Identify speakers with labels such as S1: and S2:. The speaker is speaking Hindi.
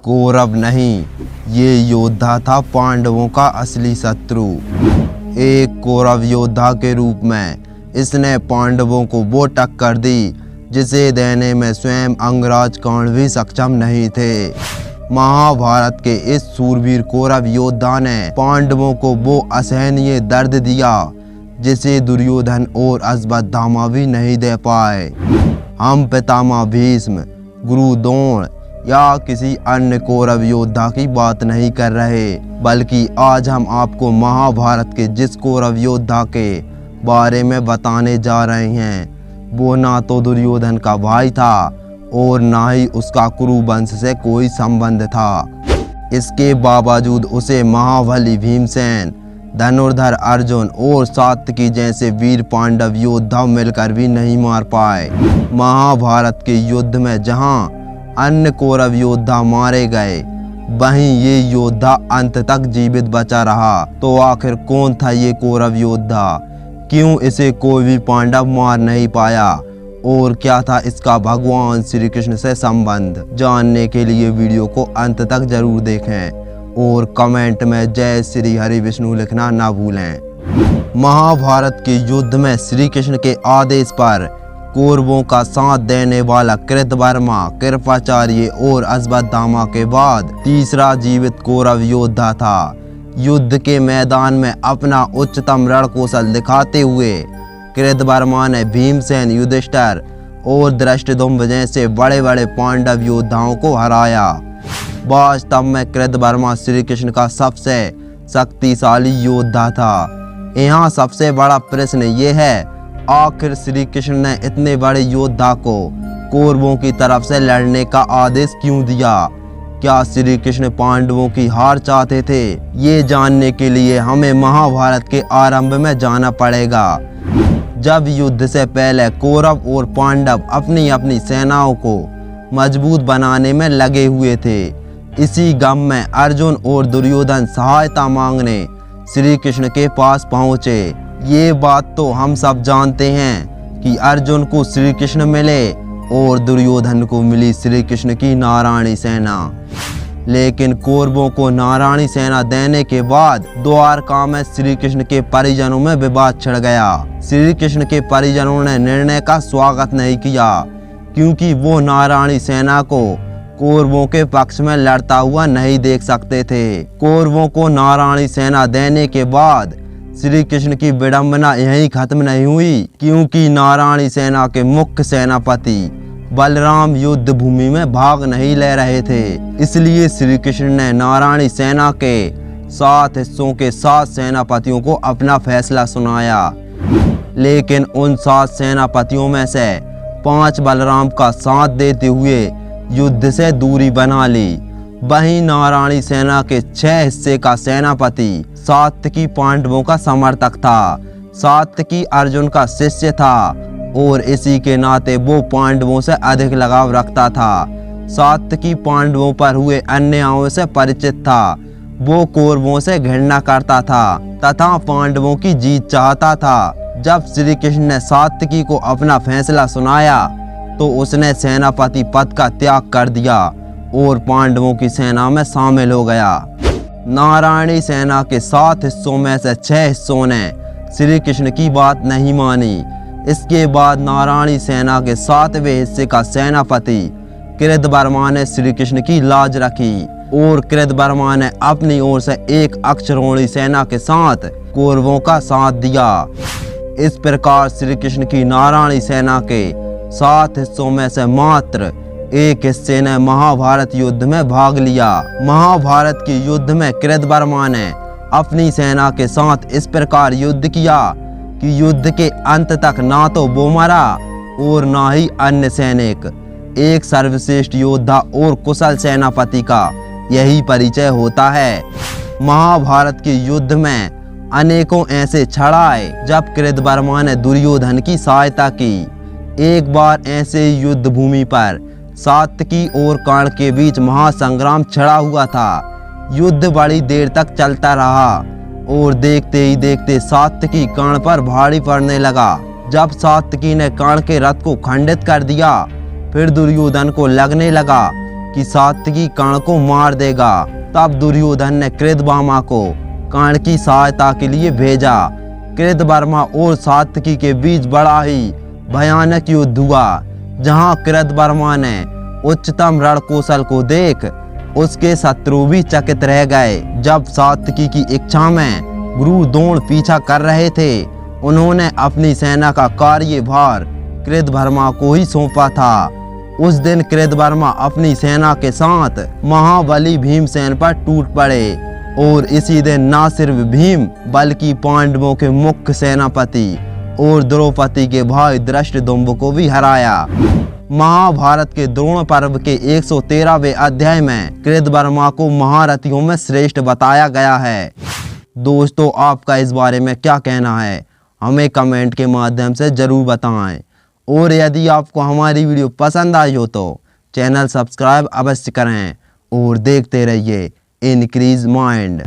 S1: कौरव नहीं, ये योद्धा था पांडवों का असली शत्रु। एक कौरव योद्धा के रूप में इसने पांडवों को वो टक्कर दी जिसे देने में स्वयं अंगराज कर्ण भी सक्षम नहीं थे। महाभारत के इस सूरवीर कौरव योद्धा ने पांडवों को वो असहनीय दर्द दिया जिसे दुर्योधन और अश्वत्थामा भी नहीं दे पाए। हम पितामह भीष्म, गुरु द्रोण या किसी अन्य कौरव योद्धा की बात नहीं कर रहे, बल्कि आज हम आपको महाभारत के जिस कौरव योद्धा के बारे में बताने जा रहे हैं वो ना तो दुर्योधन का भाई था और ना ही उसका कुरु वंश से कोई संबंध था। इसके बावजूद उसे महाबली भीमसेन, धनुर्धर अर्जुन और सात्यकी जैसे वीर पांडव योद्धा मिलकर भी नहीं मार पाए। महाभारत के युद्ध में जहां अन्य कौरव योद्धा मारे गए, वहीं ये योद्धा अंत तक जीवित बचा रहा। तो आखिर कौन था ये कौरव योद्धा? क्यों इसे कोई भी पांडव मार नहीं पाया? और क्या था इसका भगवान श्री कृष्ण से संबंध? जानने के लिए वीडियो को अंत तक जरूर देखें और कमेंट में जय श्री हरि विष्णु लिखना ना भूलें। महाभारत के युद्ध में श्री कृष्ण के आदेश पर कौरवों का साथ देने वाला कृतवर्मा, कृपाचार्य और अश्वत्थामा के बाद तीसरा जीवित कौरव योद्धा था। युद्ध के मैदान में अपना उच्चतम रणकौशल दिखाते हुए कृतवर्मा ने भीमसेन, युधिष्ठिर और धृष्टद्युम्न जैसे बड़े बड़े पांडव योद्धाओं को हराया। वास्तव में कृतवर्मा श्री कृष्ण का सबसे शक्तिशाली योद्धा था। यहाँ सबसे बड़ा प्रश्न ये है, आखिर श्री कृष्ण ने इतने बड़े योद्धा को कौरवों की तरफ से लड़ने का आदेश क्यों दिया? क्या श्री कृष्ण पांडवों की हार चाहते थे? ये जानने के लिए हमें महाभारत के आरंभ में जाना पड़ेगा, जब युद्ध से पहले कौरव और पांडव अपनी अपनी सेनाओं को मजबूत बनाने में लगे हुए थे। इसी गम में अर्जुन और दुर्योधन सहायता मांगने श्री कृष्ण के पास पहुँचे। ये बात तो हम सब जानते हैं कि अर्जुन को श्री कृष्ण मिले और दुर्योधन को मिली श्री कृष्ण की नारायणी सेना। लेकिन कौरवों को नारायणी सेना देने के बाद द्वारका में श्री कृष्ण के परिजनों में विवाद छिड़ गया। श्री कृष्ण के परिजनों ने निर्णय का स्वागत नहीं किया, क्योंकि वो नारायणी सेना को कौरवों के पक्ष में लड़ता हुआ नहीं देख सकते थे। कौरवों को नारायणी सेना देने के बाद श्री कृष्ण की विडंबना यहीं खत्म नहीं हुई, क्योंकि नारायणी सेना के मुख्य सेनापति बलराम युद्ध भूमि में भाग नहीं ले रहे थे। इसलिए श्री कृष्ण ने नारायणी सेना के 7 हिस्सों के 7 सेनापतियों को अपना फैसला सुनाया। लेकिन उन 7 सेनापतियों में से 5 बलराम का साथ देते हुए युद्ध से दूरी बना ली। वहीं नारायणी सेना के 6 हिस्से का सेनापति सात्यकी पांडवों का समर्थक था। सात्यकी अर्जुन का शिष्य था और इसी के नाते वो पांडवों से अधिक लगाव रखता था। सात्यकी पांडवों पर हुए अन्यायों से परिचित था। वो कौरवों से घृणा करता था तथा पांडवों की जीत चाहता था। जब श्री कृष्ण ने सात्यकी को अपना फैसला सुनाया तो उसने सेनापति पद का त्याग कर दिया और पांडवों की सेना में शामिल हो गया। नारायणी सेना के 7 हिस्सों में से 6 हिस्सों ने श्री कृष्ण की बात नहीं मानी। इसके बाद नारायणी सेना के 7वें हिस्से का सेनापति कृतवर्मा ने श्री कृष्ण की लाज रखी और कृतवर्मा ने अपनी ओर से एक अक्षौहिणी सेना के साथ कौरवों का साथ दिया। इस प्रकार श्री कृष्ण की नारायणी सेना के 7 हिस्सों में से मात्र एक हिस्से ने महाभारत युद्ध में भाग लिया। महाभारत के युद्ध में कृतवर्मा ने अपनी सेना के साथ इस प्रकार युद्ध किया कि युद्ध के अंत तक ना तो वो मरा और ना ही अन्य सैनिक। एक सर्वश्रेष्ठ योद्धा और कुशल सेनापति का यही परिचय होता है। महाभारत के युद्ध में अनेकों ऐसे क्षण आए जब कृतवर्मा ने दुर्योधन की सहायता की। एक बार ऐसे युद्ध भूमि पर सात्यकी और कर्ण के बीच महासंग्राम छिड़ा हुआ था। युद्ध बड़ी देर तक चलता रहा और देखते ही देखते सात्यकी कर्ण पर भारी पड़ने लगा। जब सात्यकी ने कर्ण के रथ को खंडित कर दिया, फिर दुर्योधन को लगने लगा कि सात्यकी कर्ण को मार देगा। तब दुर्योधन ने कृतवर्मा को कर्ण की सहायता के लिए भेजा। कृतवर्मा और सात्यकी के बीच बड़ा ही भयानक युद्ध हुआ, जहां कृतवर्मा ने उच्चतम रणकौशल को देख उसके शत्रु भी चकित रह गए। जब सात्यकी की इच्छा में गुरु द्रोण पीछा कर रहे थे, उन्होंने अपनी सेना का कार्यभार कृतवर्मा को ही सौंपा था। उस दिन कृतवर्मा अपनी सेना के साथ महाबली भीमसेन पर टूट पड़े और इसी दिन न सिर्फ भीम बल्कि पांडवों के मुख्य सेनापति और द्रौपदी के भाई धृष्टद्युम्न को भी हराया। महाभारत के द्रोण पर्व के 113वें अध्याय में कृतवर्मा को महारथियों में श्रेष्ठ बताया गया है। दोस्तों, आपका इस बारे में क्या कहना है, हमें कमेंट के माध्यम से जरूर बताएं। और यदि आपको हमारी वीडियो पसंद आई हो तो चैनल सब्सक्राइब अवश्य करें और देखते रहिए इनक्रीज माइंड।